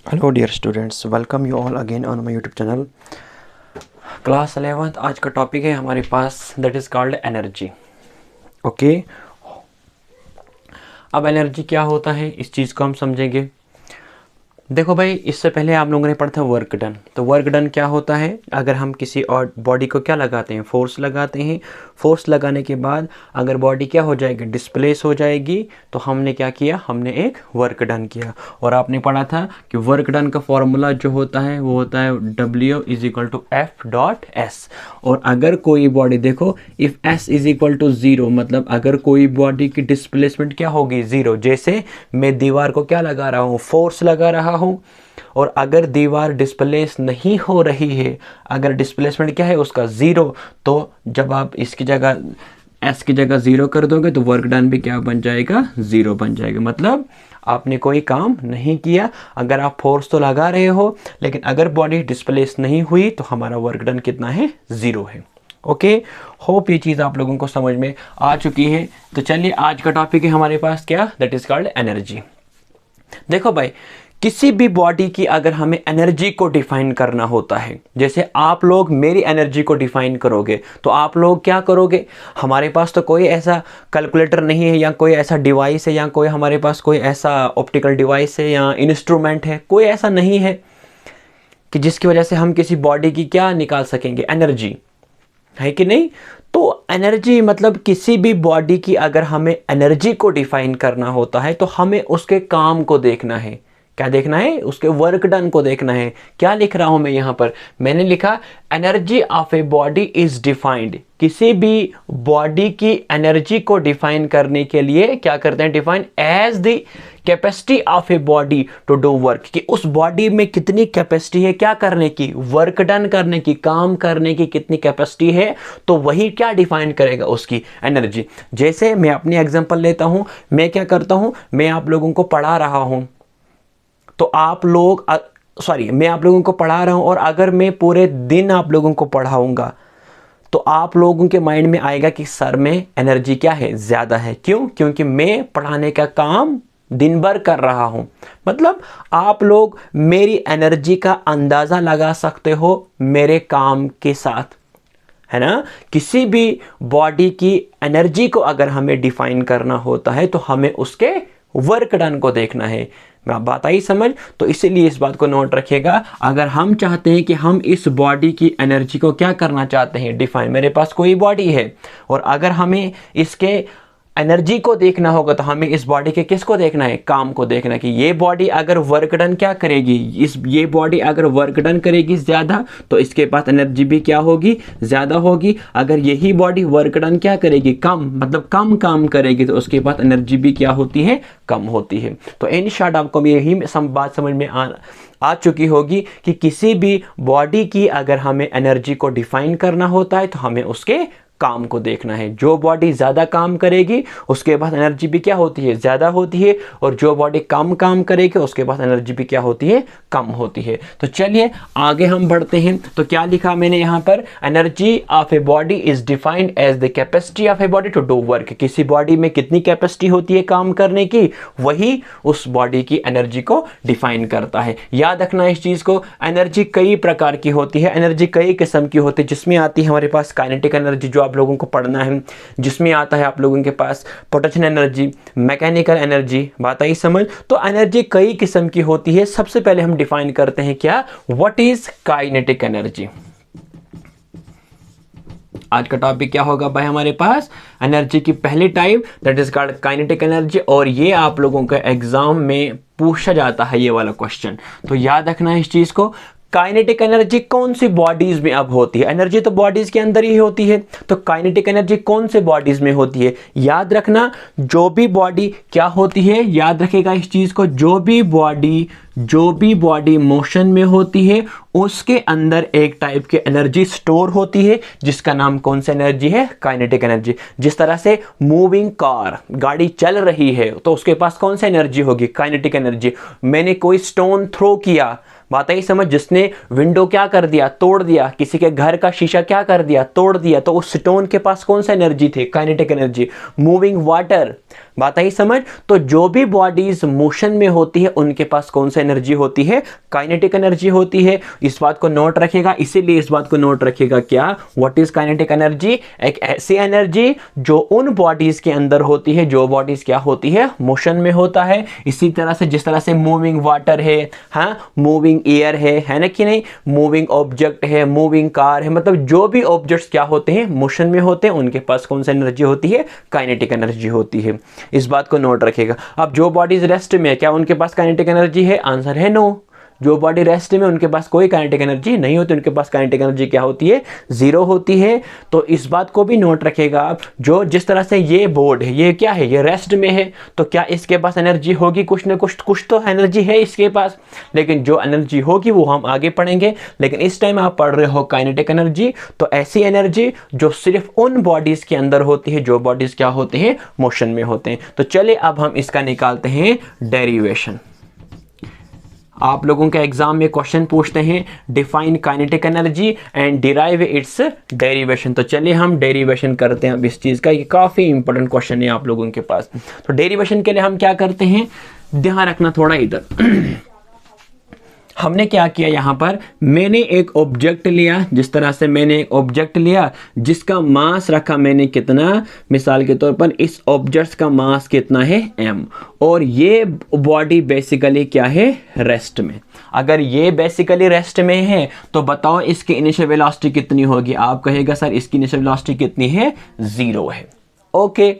Hello dear students, welcome you all again on my YouTube channel. Class 11th आज का topic है हमारे पास, that is called energy. Okay, अब energy क्या होता है इस चीज़ को हम समझेंगे। देखो भाई, इससे पहले आप लोगों ने पढ़ा था वर्क डन। तो वर्क डन क्या होता है? अगर हम किसी और बॉडी को क्या लगाते हैं, फोर्स लगाते हैं। फोर्स लगाने के बाद अगर बॉडी क्या हो जाएगी, डिस्प्लेस हो जाएगी, तो हमने क्या किया, हमने एक वर्क डन किया। और आपने पढ़ा था कि वर्क डन का फॉर्मूला जो होता है वो होता है W is equal to F.S। और अगर कोई बॉडी, देखो, if S is equal to 0, मतलब अगर कोई बॉडी की डिस्प्लेसमेंट क्या होगी, 0। जैसे मैं दीवार को क्या लगा रहा हूँ, फोर्स लगा रहा हूँ, और अगर दीवार डिस्प्लेस नहीं हो रही है, अगर डिस्प्लेसमेंट क्या है उसका 0, तो जब आप इसकी जगह S की जगह 0 कर दोगे तो वर्क डन भी क्या बन जाएगा, 0 बन जाएगा। मतलब आपने कोई काम नहीं किया। अगर आप फोर्स तो लगा रहे हो, लेकिन अगर बॉडी डिस्प्लेस नहीं हुई तो हमारा वर्क डन कितना है, 0 है। ओके, होप ये चीज़ आप लोगों को समझ में आ चुकी है। तो चलिए, आज का टॉपिक है हमारे पास क्या, दैट इज कॉल्ड एनर्जी। देखो भाई, किसी भी बॉडी की अगर हमें एनर्जी को डिफाइन करना होता है, जैसे आप लोग मेरी एनर्जी को डिफाइन करोगे, तो आप लोग क्या करोगे? हमारे पास तो कोई ऐसा कैलकुलेटर नहीं है, या कोई ऐसा डिवाइस है, या कोई हमारे पास कोई ऐसा ऑप्टिकल डिवाइस है या इंस्ट्रूमेंट है, कोई ऐसा नहीं है कि जिसकी वजह से हम किसी बॉडी की क्या निकाल सकेंगे, एनर्जी, है कि नहीं? तो एनर्जी मतलब किसी भी बॉडी की अगर हमें एनर्जी को डिफाइन करना होता है तो हमें उसके काम को देखना है। क्या देखना है? उसके वर्क डन को देखना है। क्या लिख रहा हूं मैं यहां पर? मैंने लिखा energy of a body is defined. किसी भी बॉडी की एनर्जी को डिफाइन करने के लिए क्या करते हैं, define as the capacity of a body to do work, कि उस बॉडी में कितनी कैपेसिटी है क्या करने की, वर्क डन करने की, काम करने की कितनी कैपेसिटी है, तो वही क्या डिफाइन करेगा, उसकी एनर्जी। जैसे मैं अपनी एग्जांपल लेता हूं, मैं क्या करता हूं, मैं आप लोगों को पढ़ा रहा हूं, तो आप लोग मैं आप लोगों को पढ़ा रहा हूं, और अगर मैं पूरे दिन आप लोगों को पढ़ाऊंगा तो आप लोगों के माइंड में आएगा कि सर में एनर्जी क्या है, ज्यादा है। क्यों? क्योंकि मैं पढ़ाने का काम दिन भर कर रहा हूं। मतलब आप लोग मेरी एनर्जी का अंदाजा लगा सकते हो मेरे काम के साथ, है ना? किसी भी बॉडी की एनर्जी को अगर हमें डिफाइन करना होता है तो हमें उसके वर्क डन को देखना है। बात आई समझ? तो इसीलिए इस बात को नोट रखिएगा। अगर हम चाहते हैं कि हम इस बॉडी की एनर्जी को क्या करना चाहते हैं, डिफाइन, मेरे पास कोई बॉडी है और अगर हमें इसके एनर्जी को देखना होगा तो हमें इस बॉडी के किसको देखना है, काम को देखना है, कि ये बॉडी अगर वर्क डन क्या करेगी, ये बॉडी अगर वर्क डन करेगी ज्यादा तो इसके पास एनर्जी भी क्या होगी, ज्यादा होगी। अगर यही बॉडी वर्क डन क्या करेगी, कम, मतलब कम काम करेगी, तो उसके पास एनर्जी भी क्या होती है, कम होती है। तो इन शॉर्ट आपको यही बात समझ में आ चुकी होगी कि किसी भी बॉडी की अगर हमें एनर्जी को डिफाइन करना होता है तो हमें उसके काम को देखना है। जो बॉडी ज्यादा काम करेगी उसके पास एनर्जी भी क्या होती है, ज्यादा होती है, और जो बॉडी कम काम करेगी उसके पास एनर्जी भी क्या होती है, कम होती है। तो चलिए आगे हम बढ़ते हैं। तो क्या लिखा मैंने यहां पर, energy of a body is defined as the capacity of a body to do work. किसी बॉडी में कितनी कैपेसिटी होती है काम करने की, वही उस बॉडी की एनर्जी को डिफाइन करता है। याद रखना इस चीज को। एनर्जी कई प्रकार की होती है, एनर्जी कई किस्म की होती है, जिसमें आती है हमारे पास काइनेटिक एनर्जी, जो आप लोगों को पढ़ना है, जिसमें आता है आप लोगों के पास पोटेंशियल एनर्जी, मैकेनिकल एनर्जी। बात आई समझ? तो एनर्जी कई किस्म की होती है। सबसे पहले हम डिफाइन करते हैं क्या, व्हाट इज काइनेटिक एनर्जी। आज का टॉपिक क्या होगा भाई हमारे पास, एनर्जी की पहली type, that is called kinetic energy. और ये आप लोगों का एग्जाम में पूछा जाता है ये वाला क्वेश्चन, तो याद रखना इस चीज को। काइनेटिक एनर्जी कौन सी बॉडीज में अब होती है? एनर्जी तो बॉडीज के अंदर ही होती है, तो काइनेटिक एनर्जी कौन से बॉडीज में होती है? याद रखना, जो भी बॉडी क्या होती है, याद रखेगा इस चीज को, जो भी बॉडी मोशन में होती है उसके अंदर एक टाइप की एनर्जी स्टोर होती है, जिसका नाम कौन सी एनर्जी है, काइनेटिक एनर्जी। जिस तरह से मूविंग कार, गाड़ी चल रही है, तो उसके पास कौन सी एनर्जी होगी, काइनेटिक एनर्जी। मैंने कोई स्टोन थ्रो किया, बात आई समझ, जिसने विंडो क्या कर दिया, तोड़ दिया, किसी के घर का शीशा क्या कर दिया, तोड़ दिया, तो उस स्टोन के पास कौन सा एनर्जी थी, काइनेटिक एनर्जी। मूविंग वाटर, बात आई समझ। तो जो भी बॉडीज मोशन में होती है उनके पास कौन सा एनर्जी होती है, काइनेटिक एनर्जी होती है। इस बात को नोट रखेगा, इसीलिए इस बात को नोट रखेगा क्या, व्हाट इज काइनेटिक एनर्जी, एक ऐसी एनर्जी जो उन बॉडीज के अंदर होती है जो बॉडीज क्या होती है, मोशन में होता है। इसी तरह से जिस तरह से मूविंग वाटर है, हाँ मूविंग एयर है ना कि नहीं, मूविंग ऑब्जेक्ट है, मूविंग कार है, मतलब जो भी ऑब्जेक्ट्स क्या होते हैं, मोशन में होते हैं, उनके पास कौन सा एनर्जी होती है, काइनेटिक एनर्जी होती है। इस बात को नोट रखेगा। अब जो बॉडीज रेस्ट में है, क्या उनके पास काइनेटिक एनर्जी है, आंसर है नो। जो बॉडी रेस्ट में उनके पास कोई काइनेटिक एनर्जी नहीं होती, उनके पास काइनेटिक एनर्जी क्या होती है, जीरो होती है। तो इस बात को भी नोट रखेगा आप, जो जिस तरह से ये बोर्ड है, ये क्या है, ये रेस्ट में है, तो क्या इसके पास एनर्जी होगी, कुछ ना कुछ तो एनर्जी है इसके पास, लेकिन जो एनर्जी होगी वो हम आगे पढ़ेंगे। लेकिन इस टाइम आप पढ़ रहे हो काइनेटिक एनर्जी, तो ऐसी एनर्जी जो सिर्फ उन बॉडीज के अंदर होती है जो बॉडीज क्या होते हैं, मोशन में होते हैं। तो चलिए अब हम इसका निकालते हैं डेरिवेशन। आप लोगों के एग्जाम में क्वेश्चन पूछते हैं define kinetic energy and derive it's derivation. तो चलिए हम डेरिवेशन करते हैं अब इस चीज़ का, ये काफ़ी इंपॉर्टेंट क्वेश्चन है आप लोगों के पास। तो डेरिवेशन के लिए हम क्या करते हैं, ध्यान रखना थोड़ा इधर। हमने क्या किया, यहाँ पर मैंने एक ऑब्जेक्ट लिया, जिस तरह से मैंने एक ऑब्जेक्ट लिया जिसका मास रखा मैंने कितना, मिसाल के तौर पर इस ऑब्जेक्ट का मास कितना है m, और ये बॉडी बेसिकली क्या है, रेस्ट में। अगर ये बेसिकली रेस्ट में है तो बताओ इसकी इनिशियल वेलोसिटी कितनी होगी। आप कहेगा सर इसकी इनिशियल वेलोसिटी कितनी है, 0 है। ओके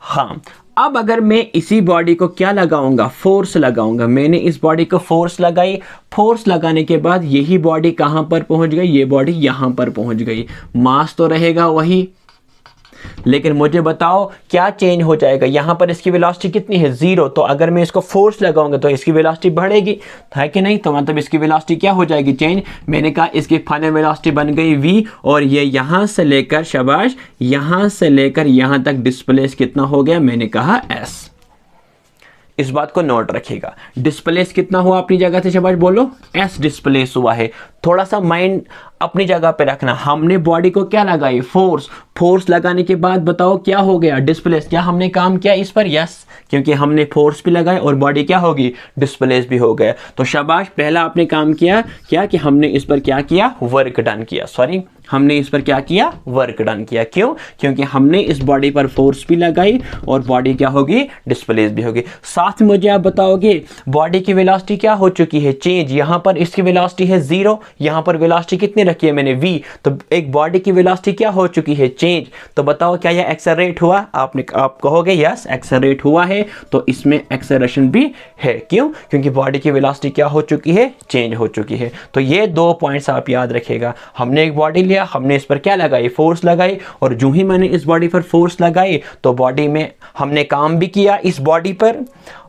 हाँ, अब अगर मैं इसी बॉडी को क्या लगाऊंगा, फोर्स लगाऊंगा। मैंने इस बॉडी को फोर्स लगाई, फोर्स लगाने के बाद यही बॉडी कहां पर पहुंच गई, ये बॉडी यहां पर पहुंच गई। मास तो रहेगा वही, लेकिन मुझे बताओ क्या चेंज हो जाएगा। यहां पर इसकी वेलोसिटी कितनी है, 0। तो अगर मैं इसको फोर्स लगाऊंगा तो इसकी वेलोसिटी बढ़ेगी, है कि नहीं। तो मतलब इसकी वेलोसिटी क्या हो जाएगी, चेंज। मैंने कहा इसकी फाइनल वेलोसिटी बन गई v, और ये यहां से लेकर, शाबाश, यहां से लेकर यहां तक डिस्प्लेस कितना हो गया, मैंने कहा s। इस बात को नोट रखिएगा। डिस्प्लेस कितना हुआ अपनी जगह से, शाबाश बोलो, s डिस्प्लेस हुआ है। थोड़ा सा माइंड अपनी जगह पे रखना। हमने बॉडी को क्या लगाई, फोर्स। फोर्स लगाने के बाद बताओ क्या हो गया, डिस्प्लेस। क्या हमने काम किया इस पर, यस, क्योंकि हमने फोर्स भी लगाई और बॉडी क्या होगी, डिस्प्लेस भी हो गया। तो शाबाश, पहला आपने काम किया क्या, कि हमने इस पर क्या किया, वर्क डन किया। सॉरी, हमने इस पर क्या किया, वर्क डन किया। क्यों, क्योंकि हमने इस बॉडी पर फोर्स भी लगाई और बॉडी क्या होगी, डिस्प्लेस भी होगी। साथ में मुझे आप बताओगे बॉडी की वेलोसिटी क्या हो चुकी है, चेंज। यहां पर इसकी वेलोसिटी है 0, यहां पर वेलोसिटी कितनी रखी है मैंने, v। तो एक बॉडी की वेलोसिटी क्या हो चुकी है, चेंज। तो बताओ क्या यह एक्सेलरेट हुआ, आप कहोगे यस एक्सेलरेट हुआ है। तो इसमें एक्सेलरेशन भी है। क्यों, क्योंकि बॉडी की वेलोसिटी क्या हो चुकी है, चेंज हो चुकी है। तो ये 2 पॉइंट्स आप याद रखिएगा। हमने एक बॉडी लिया, हमने इस पर क्या लगाई, फोर्स लगाई, और जो ही मैंने इस बॉडी पर फोर्स लगाई तो बॉडी में हमने काम भी किया इस बॉडी पर,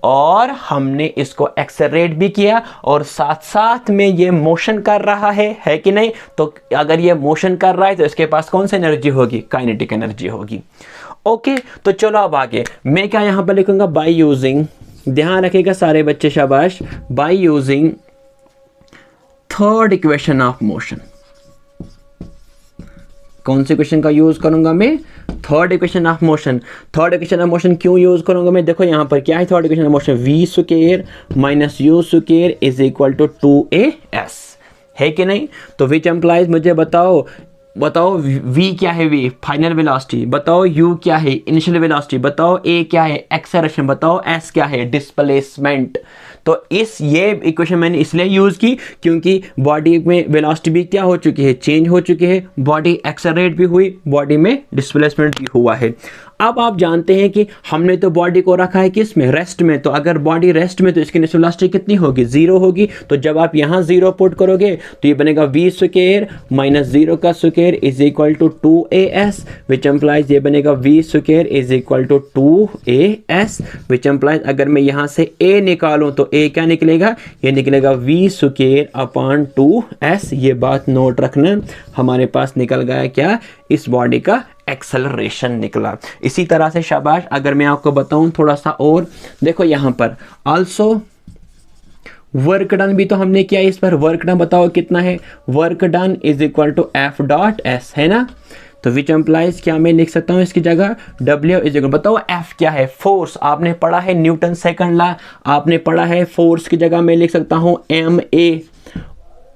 और हमने इसको एक्सेलरेट भी किया, और साथ साथ में ये मोशन कर रहा है कि नहीं। तो अगर ये मोशन कर रहा है तो इसके पास कौन सी एनर्जी होगी, काइनेटिक एनर्जी होगी। ओके, तो चलो अब आगे मैं क्या यहां पर लिखूंगा, बाय यूजिंग, ध्यान रखिएगा सारे बच्चे, शाबाश, by using third equation of motion. कौन से क्वेश्चन का यूज करूंगा मैं, third equation of motion. Third equation of motion क्यों यूज करूंगा मैं, देखो यहां पर क्या है third equation of motion, v square minus u square is equal to 2as, है कि नहीं। तो विच एम्प्लाइज, मुझे बताओ v क्या है, v फाइनल वेलोसिटी, बताओ u क्या है, इनिशियल वेलोसिटी, बताओ a क्या है, एक्सेलरेशन, बताओ s क्या है, डिस्प्लेसमेंट। तो ये इक्वेशन मैंने इसलिए यूज की क्योंकि बॉडी में वेलोसिटी भी क्या हो चुकी है, चेंज हो चुकी है, बॉडी एक्सेलरेट भी हुई, बॉडी में डिस्प्लेसमेंट भी हुआ है। अब आप जानते हैं कि हमने तो बॉडी को रखा है किस में, रेस्ट में। तो अगर बॉडी रेस्ट में तो इसकी इनिशियल वेलोसिटी कितनी होगी, 0 होगी। तो जब आप यहाँ 0 पुट करोगे तो ये बनेगा v स्क्वायर माइनस 0 का square is equal to 2as, which implies ये बनेगा v square is equal to 2as, which implies अगर मैं यहाँ से a निकालूं तो a क्या निकलेगा, ये निकलेगा v स्क्वायर अपॉन 2s। ये बात नोट रखना, हमारे पास निकल गया क्या, इस बॉडी का एक्सेलरेशन निकला। इसी तरह से शाबाश, अगर मैं आपको बताऊं थोड़ा सा और, देखो यहां पर आल्सो वर्क डन भी तो हमने किया इस पर। वर्क डन बताओ कितना है, work done is equal to f dot s, है ना। तो विच एम्प्लाइज क्या मैं लिख सकता हूँ इसकी जगह W इज इक्वल, बताओ F क्या है, फोर्स। आपने पढ़ा है न्यूटन सेकंड लॉ, आपने पढ़ा है फोर्स की जगह मैं लिख सकता हूँ MA,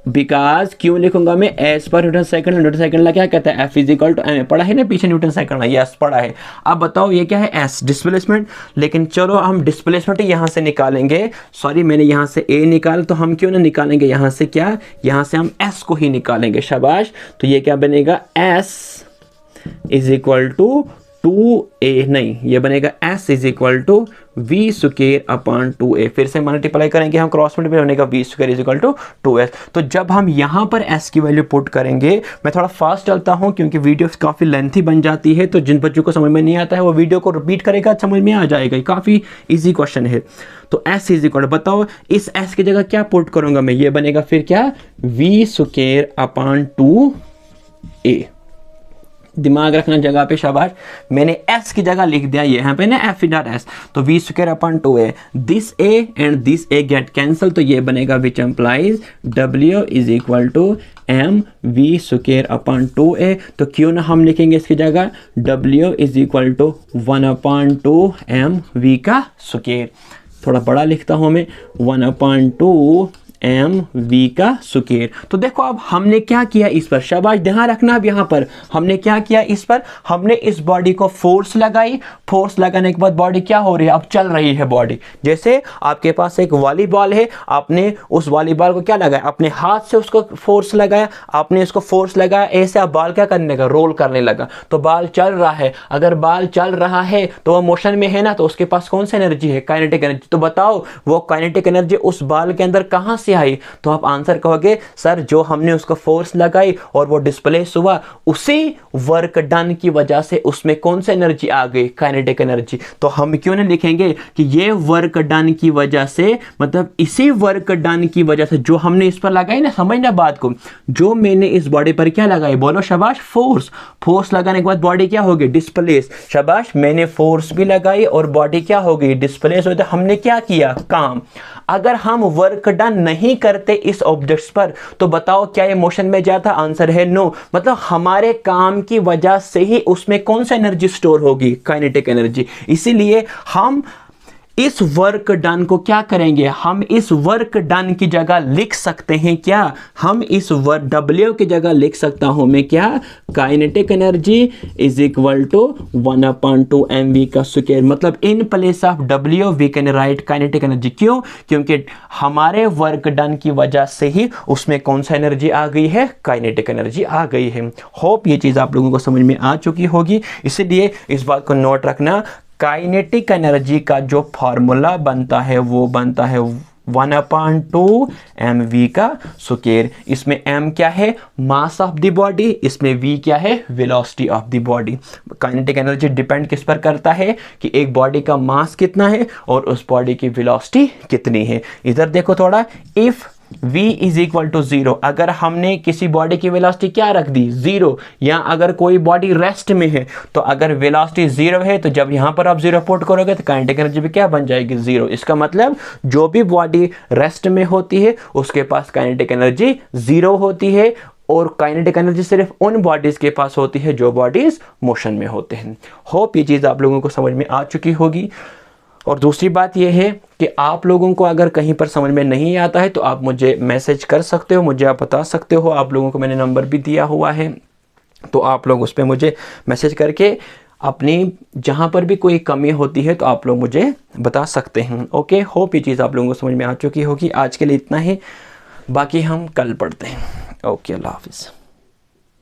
बिकॉज क्यों लिखूंगा मैं, एज पर Newton second. Newton second law क्या कहता है, F is equal to M। पढ़ा है ना पीछे न्यूटन सेकंड ला, यस पढ़ा है। अब बताओ ये क्या है, S डिस्प्लेसमेंट। लेकिन चलो हम डिस्प्लेसमेंट यहाँ से निकालेंगे, सॉरी मैंने यहाँ से A निकाल, तो हम क्यों ना निकालेंगे यहाँ से क्या, यहाँ से हम S को ही निकालेंगे, शाबाश। तो ये क्या बनेगा, S is equal to 2A, नहीं ये बनेगा S is equal to V square upon 2A। फिर से मल्टीप्लाई करेंगे हम, क्रॉस मल्टीप्लाई बनेगा V square is equal to 2S। तो जब हम यहाँ पर S की वैल्यू पुट करेंगे, मैं थोड़ा फास्ट चलता हूँ क्योंकि वीडियो काफ़ी लेंथी बन जाती है, तो जिन बच्चों को समझ में नहीं आता है वो वीडियो को रिपीट करेगा, समझ में आ जाएगा, काफ़ी ईजी क्वेश्चन है। तो S इज इक्वल, बताओ इस S की जगह क्या पुट करूँगा मैं, ये बनेगा फिर क्या, V स्क्वायर अपॉन 2A। दिमाग रखना जगह पे, शाबाश। मैंने S की जगह लिख दिया यहाँ पे ना F डॉट S, तो V square upon 2A, this A and this A get cancel, तो ये बनेगा which implies W is equal to M V square upon 2A। तो क्यों ना हम लिखेंगे इसकी जगह W is equal to 1 upon 2 M V का स्क्वायर, थोड़ा बड़ा लिखता हूँ मैं, 1 अपॉन 2 M V का स्क्वायर। तो देखो अब हमने क्या किया इस पर, शाबाश ध्यान रखना। अब यहाँ पर हमने क्या किया, इस पर हमने इस बॉडी को फोर्स लगाई, फोर्स लगाने के बाद बॉडी क्या हो रही है, अब चल रही है बॉडी। जैसे आपके पास एक वॉलीबॉल है, आपने उस वॉलीबॉल को क्या लगाया, अपने हाथ से उसको फोर्स लगाया, आपने इसको फोर्स लगाया, ऐसे आप बॉल क्या करने लगा, रोल करने लगा, तो बॉल चल रहा है। अगर बॉल चल रहा है तो वो मोशन में है ना, तो उसके पास कौन सी एनर्जी है, काइनेटिक एनर्जी। तो बताओ वो काइनेटिक एनर्जी उस बॉल के अंदर कहाँ से आई, तो आप आंसर कहोगे सर जो हमने उसको फोर्स लगाई और वो डिस्प्लेस हुआ, उसी वर्क डन की वजह से उसमें कौन सी एनर्जी आ गई, काइनेटिक एनर्जी। तो हम क्यों नहीं लिखेंगे कि ये वर्क डन की वजह से, मतलब इसी वर्क डन की वजह से जो हमने इस पर लगाई ना, समझना बात को, जो मैंने इस बॉडी पर क्या लगाई, बोलो शाबाश, फोर्स। फोर्स लगाने के बाद बॉडी क्या होगी, डिस्प्लेस, शाबाश। मैंने फोर्स भी लगाई और बॉडी क्या हो गई, डिस्प्लेस हो। तो हमने क्या किया, काम। अगर हम वर्क डन नहीं करते इस ऑब्जेक्ट्स पर, तो बताओ क्या ये मोशन में जाता, आंसर है नो। मतलब हमारे काम की वजह से ही उसमें कौन सा एनर्जी स्टोर होगी, काइनेटिक एनर्जी। इसीलिए हम इस वर्क डन को क्या करेंगे, हम इस वर्क डन की जगह लिख सकते हैं क्या, हम इस वर्क W की जगह लिख सकता हूं मैं क्या, kinetic energy is equal to 1 upon 2 mv का स्क्वायर। मतलब in place of W we can write kinetic energy. क्यों, क्योंकि हमारे वर्क डन की वजह से ही उसमें कौन सा एनर्जी आ गई है, काइनेटिक एनर्जी आ गई है। होप ये चीज आप लोगों को समझ में आ चुकी होगी, इसलिए इस बात को नोट रखना, काइनेटिक एनर्जी का जो फॉर्मूला बनता है वो बनता है 1 अपॉन 2 mv का स्क्वायर। इसमें m क्या है, मास ऑफ द बॉडी, इसमें v क्या है, velocity of the body. Kinetic energy depend किस पर करता है कि एक बॉडी का मास कितना है और उस बॉडी की वेलोसिटी कितनी है। इधर देखो थोड़ा, if v is equal to 0, अगर हमने किसी बॉडी की वेलोसिटी क्या रख दी, 0, या अगर कोई बॉडी रेस्ट में है, तो अगर वेलोसिटी 0 है तो जब यहां पर आप 0 पुट करोगे तो काइनेटिक एनर्जी भी क्या बन जाएगी, 0। इसका मतलब जो भी बॉडी रेस्ट में होती है उसके पास काइनेटिक एनर्जी 0 होती है, और काइनेटिक एनर्जी सिर्फ उन बॉडीज के पास होती है जो बॉडीज मोशन में होते हैं। होप ये चीज़ आप लोगों को समझ में आ चुकी होगी। और दूसरी बात यह है कि आप लोगों को अगर कहीं पर समझ में नहीं आता है तो आप मुझे मैसेज कर सकते हो, मुझे आप बता सकते हो। आप लोगों को मैंने नंबर भी दिया हुआ है, तो आप लोग उस पर मुझे मैसेज करके अपनी जहाँ पर भी कोई कमी होती है तो आप लोग मुझे बता सकते हैं। ओके, होप ये चीज़ आप लोगों को समझ में आ चुकी होगी। आज के लिए इतना ही, बाकी हम कल पढ़ते हैं। ओके, अल्लाह हाफिज़।